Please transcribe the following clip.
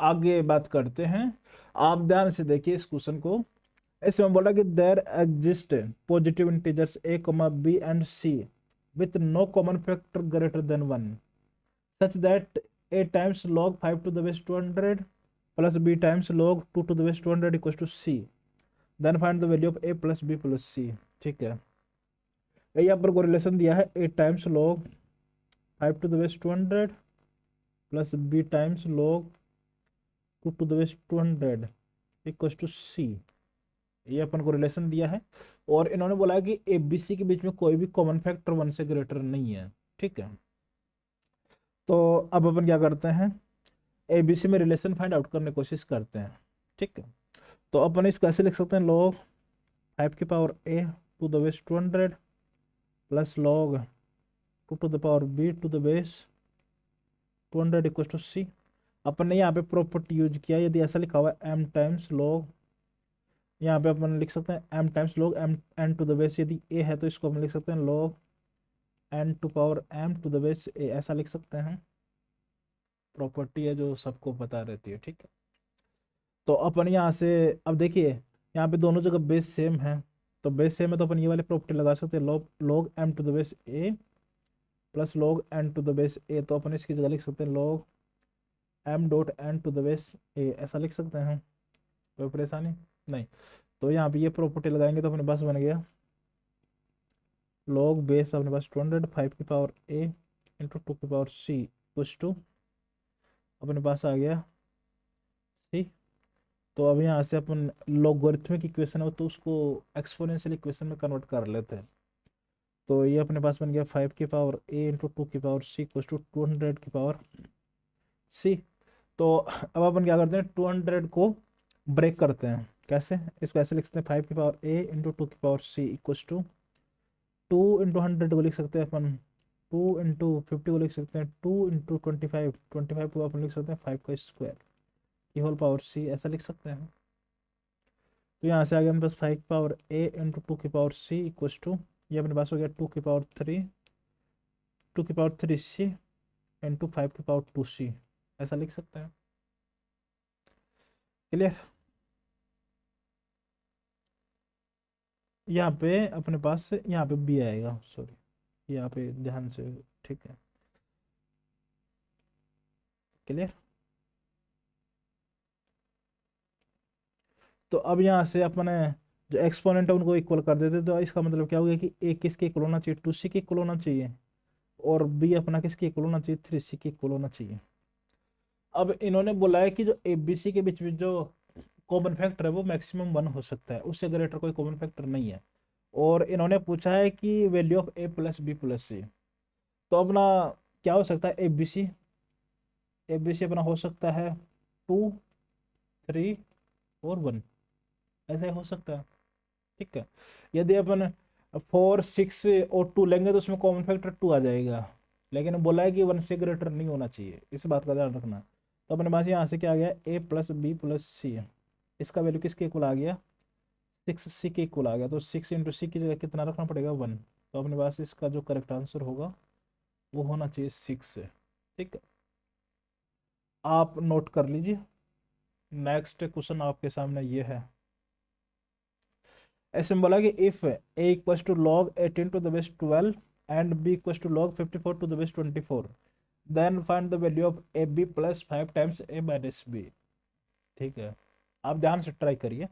आगे बात करते हैं। आप ध्यान से देखिए इस क्वेश्चन को। इसमें बोला कि there exist positive integers a, b and c with no common factor greater than 1 such that a times log 5 to the base 200 plus b times log 2 to the base 200 equals to c, then find the value of a plus b plus c। ठीक है, ये यहाँ पर correlation दिया है a times log 5 to the base 200 plus b times log 2 to the base 200 equals to c। ये अपन को relation दिया है और इन्होंने बोला है कि ए बी सी के बीच में कोई भी कॉमन फैक्टर 1 से ग्रेटर नहीं है। ठीक है, तो अब अपन क्या करते हैं, ए बी सी में रिलेशन फाइंड आउट करने की कोशिश करते हैं। ठीक है, तो अपन इसको ऐसे लिख सकते हैं log 5 की power a to the base 200 plus log 2 to the power b to the base 200 equal to c। अपन ने यहाँ पे प्रॉपर्टी यूज किया, यदि ऐसा लिखा हुआ है m टाइम्स log, यहाँ पे अपन लिख सकते हैं m times log m n to the base, यदि a है तो इसको हम लिख सकते हैं log n to power m to the base a, ऐसा लिख सकते हैं। प्रॉपर्टी है जो सबको पता रहती है। ठीक है, तो अपन यहाँ से अब देखिए यहाँ पे दोनों जगह बेस सेम है, तो बेस सेम है तो अपन ये वाली प्रॉपर्टी लगा सकते हैं log m to the base a plus log n to the base a, तो अपन इसकी जगह लिख सकते हैं log m dot n to the base a, ऐसा लिख सकते हैं। कोई परेशानी नहीं। तो यहाँ पे ये प्रॉपर्टी लगाएंगे तो अपने पास बन गया log बेस अपने पास 200 5 की पावर a इंटू 2 की पावर c कुछ टू अपने पास आ गया c। तो अब यहाँ से अपन लॉगरिथमिक इक्वेशन है तो उसको एक्सपोनेंशियल इक्वेशन में कन्वर्ट कर लेते हैं। तो ये अपने पास बन गया 5 की पावर a इंटू 2 की पावर c कुछ टू 200 की पावर c। तो अब अपन क्या करते हैं, 200 को ब्रेक करते हैं। कैसे, इसको ऐसे लिख सकते हैं 5 की पावर a इंटू 2 की power c equals to 2 into 100 को लिख सकते हैं अपन 2 इंटू 50 को लिख सकते हैं 2 इंटू 25 को अपन लिख सकते हैं 5 का स्क्वायर की होल पावर c, ऐसा लिख सकते हैं। तो यहाँ से आ गया हमारे पास 5 की पावर a इंटू 2 की पावर c इक्वल्स टू, ये अपने पास हो गया 2 की पावर 3c इंटू 5 की पावर 2c, ऐसा लिख सकते हैं। क्लियर, यहाँ पे अपने पास यहाँ पे बी आएगा, सॉरी यहाँ पे ध्यान से। ठीक है, क्लियर। तो अब यहाँ से अपने जो एक्सपोनेंट है उनको इक्वल कर देते, तो इसका मतलब क्या हो गया कि ए किसके इक्वल होना चाहिए, 2c के इक्वल होना चाहिए, और बी अपना किसके इक्वल होना चाहिए, 3c के इक्वल होना चाहिए। अब इन्होंने बोला है कि जो ए बी सी के बीच में जो कॉमन फैक्टर है वो मैक्सिमम 1 हो सकता है, उससे ग्रेटर कोई कॉमन फैक्टर नहीं है। और इन्होंने पूछा है कि value of a plus B plus C. तो अपना क्या हो सकता है, ए बी सी अपना हो सकता है 2 3 और 1, ऐसा ही हो सकता है। ठीक है, यदि अपन 4 6 और 2 लेंगे तो उसमें कॉमन फैक्टर 2 आ जाएगा, लेकिन बोला है कि 1 से ग्रेटर नहीं होना चाहिए, इस बात का ध्यान रखना। तो अपने पास यहाँ से क्या आ गया, a प्लस बी प्लस सी, इसका वैल्यू किसके इक्वल आ गया, 6c के इक्वल आ गया। तो 6 इंटू सी की जगह कितना रखना पड़ेगा, 1। तो अपने पास इसका जो करेक्ट आंसर होगा वो होना चाहिए 6 से। ठीक है, आप नोट कर लीजिए। नेक्स्ट क्वेश्चन आपके सामने ये है। ऐसे में बोला कि if a equals to log 18 to the base 12 and b equals to log 54 to the base 24, then find the value of ab plus 5 times a minus b। ठीक है, आप ध्यान से ट्राई करिए।